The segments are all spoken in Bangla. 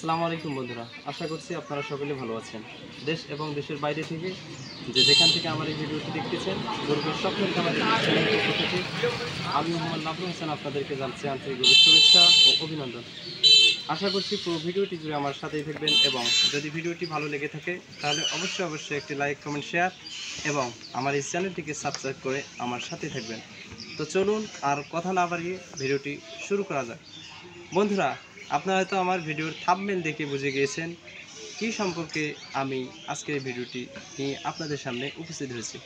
আসসালামু আলাইকুম বন্ধুরা, আশা করছি আপনারা সকলে ভালো আছেন। দেশ এবং দেশের বাইরে থেকে যেখান থেকে আমার এই ভিডিওটি দেখতেছেন, গরুর স্বপ্নের খামারের চ্যানেলের পক্ষ থেকে আমি মোহাম্মদ নাফরুল হাসান আপনাদেরকে জানাচ্ছি আন্তরিক শুভেচ্ছা ও অভিনন্দন। আশা করছি পুরো ভিডিওটি জুড়ে আমার সাথেই থাকবেন এবং যদি ভিডিওটি ভালো লেগে থাকে তাহলে অবশ্যই একটি লাইক, কমেন্ট, শেয়ার এবং আমার এই চ্যানেলটিকে সাবস্ক্রাইব করে আমার সাথে থাকবেন। তো চলুন আর কথা না বাড়িয়ে ভিডিওটি শুরু করা যাক। বন্ধুরা, আপনারা হয়তো আমার ভিডিওর থাম্বনেল দেখে বুঝে গিয়েছেন কী সম্পর্কে আমি আজকের ভিডিওটি নিয়ে আপনাদের সামনে উপস্থিত হয়েছি।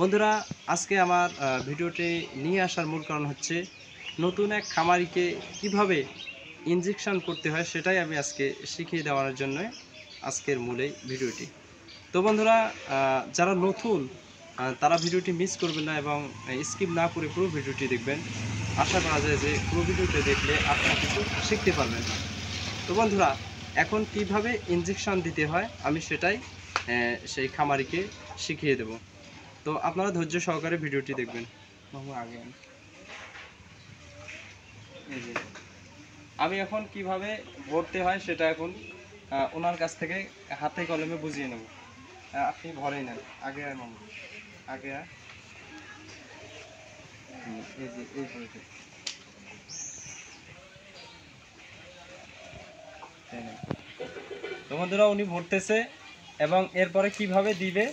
বন্ধুরা, আজকে আমার ভিডিওটি নিয়ে আসার মূল কারণ হচ্ছে নতুন এক খামারিকে কিভাবে ইনজেকশন করতে হয় সেটাই আমি আজকে শিখিয়ে দেওয়ার জন্য আজকের মূল এই ভিডিওটি। তো বন্ধুরা, যারা নতুন তারা ভিডিওটি মিস করবেন না এবং স্কিপ না করে পুরো ভিডিওটি দেখবেন। আশা করা যায় যে পুরো ভিডিওটি দেখলে আপনারা কিছু শিখতে পারবেন। তো বন্ধুরা, এখন কিভাবে ইনজেকশন দিতে হয় আমি সেটাই সেই খামারিকে শিখিয়ে দেব। তো আপনারা ধৈর্য সহকারে ভিডিওটি দেখবেন। আগে আমি এখন কিভাবে ভরতে হয় সেটা এখন ওনার কাছ থেকে হাতে কলমে বুঝিয়ে নেব। আপনি ভরেই নেন আগে। আর মামু আগে এই যে এই ভরেতে তো বন্ধুরা, উনি ভরতেছে এবং এরপরে কিভাবে দিবে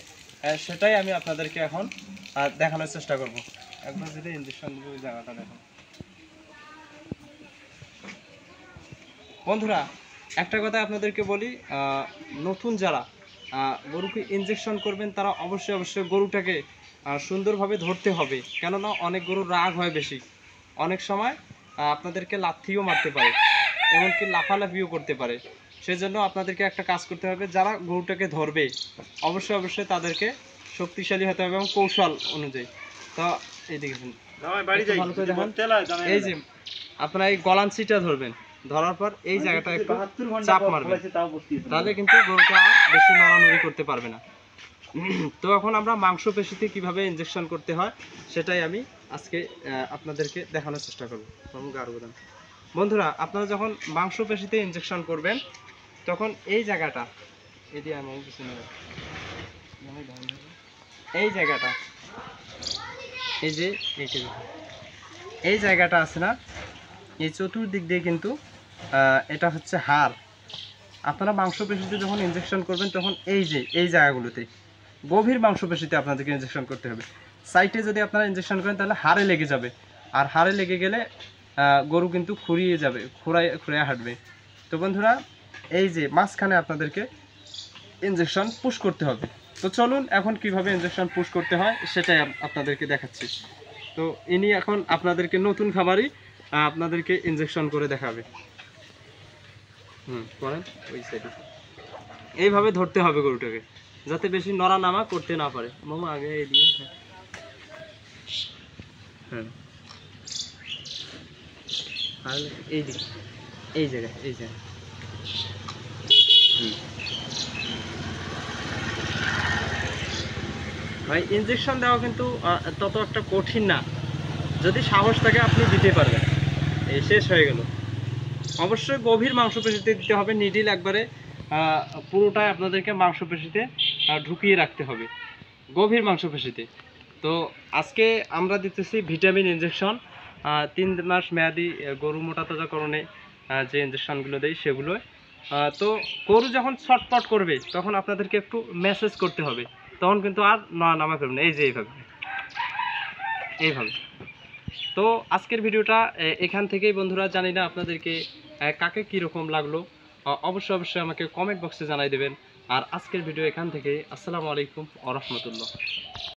সেটাই আমি আপনাদেরকে এখন দেখানোর চেষ্টা করব। একবার যদি ইনজেকশন দিবে ওই জায়গাটা দেখুন। বন্ধুরা, একটা কথা আপনাদেরকে বলি, নতুন যারা গরুকে ইনজেকশন করবেন তারা অবশ্যই গরুটাকে সুন্দরভাবে ধরতে হবে। কেননা অনেক গরুর রাগ হয় বেশি, অনেক সময় আপনাদেরকে লাথিও মারতে পারে, এমনকি লাফালাফিও করতে পারে। সেজন্য আপনাদেরকে একটা কাজ করতে হবে, যারা গরুটাকে ধরবে অবশ্যই তাদেরকে শক্তিশালী হতে হবে এবং কৌশল অনুযায়ী। তো এই দেখেছেন, এই যে আপনারা এই গলাঞ্চিটা ধরবেন, ধরার পর এই জায়গাটা একটু চাপ মারবেন, তাহলে কিন্তু গরুটা আর বেশি নড়ানড়ি করতে পারবে না। তো এখন আমরা মাংসপেশিতে কিভাবে ইনজেকশন করতে হয় সেটাই আমি আজকে আপনাদেরকে দেখানোর চেষ্টা করব। বন্ধুরা, আপনারা যখন মাংসপেশিতে ইনজেকশন করবেন তখন এই জায়গাটা এই জায়গাটা এই যে এই জায়গাটা আছে না, এই চতুর্দিক দিয়ে কিন্তু এটা হচ্ছে হাড়। আপনারা মাংসপেশিতে যখন ইনজেকশন করবেন তখন এই যে এই জায়গাগুলোতে গভীর মাংসপেশিতে আপনাদেরকে ইনজেকশন করতে হবে। সাইডে যদি আপনারা ইনজেকশন করেন তাহলে হাড়ে লেগে যাবে, আর হাড়ে লেগে গেলে গরু কিন্তু খুঁড়িয়ে যাবে, খুঁড়িয়ে হাঁটবে। তো বন্ধুরা, এই যে মাঝখানে আপনাদেরকে ইনজেকশন পুশ করতে হবে। তো চলুন এখন কিভাবে ইনজেকশন পুশ করতে হয় সেটাই আপনাদেরকে দেখাচ্ছি। তো ইনি এখন আপনাদেরকে নতুন খামারি আপনাদেরকে ইনজেকশন করে দেখাবে। করেন ওই সাইডে এইভাবে ধরতে হবে গরুটাকে, যাতে বেশি নড়া নামা করতে না পারে। মামা আগে এই দিয়ে হ্যাঁ এই দিকে এই জায়গায় ভাই, ইনজেকশন দেওয়া কিন্তু তত একটা কঠিন না, যদি সাহস থাকে আপনি দিতে পারবেন। এই শেষ হয়ে গেল। অবশ্যই গভীর মাংসপেশিতে দিতে হবে, নিডিল একবারে পুরোটাই আপনাদেরকে মাংসপেশিতে ঢুকিয়ে রাখতে হবে, গভীর মাংসপেশিতে। তো আজকে আমরা দিতেছি ভিটামিন ইনজেকশন, 3 মাস মেয়াদি গরু মোটা তাজাকরণে যে ইনজেকশনগুলো দেয় সেগুলো। তো গরু যখন ছটপট করবে তখন আপনাদেরকে একটু মেসেজ করতে হবে, তখন কিন্তু আর নামা করবে না। এই যে এইভাবে। তো আজকের ভিডিওটা এখান থেকেই বন্ধুরা, জানি না আপনাদেরকে কাকে কীরকম লাগলো, অবশ্যই আমাকে কমেন্ট বক্সে জানাই দেবেন। আর আজকের ভিডিও এখান থেকে। আসসালামু আলাইকুম ওয়া রাহমাতুল্লাহ।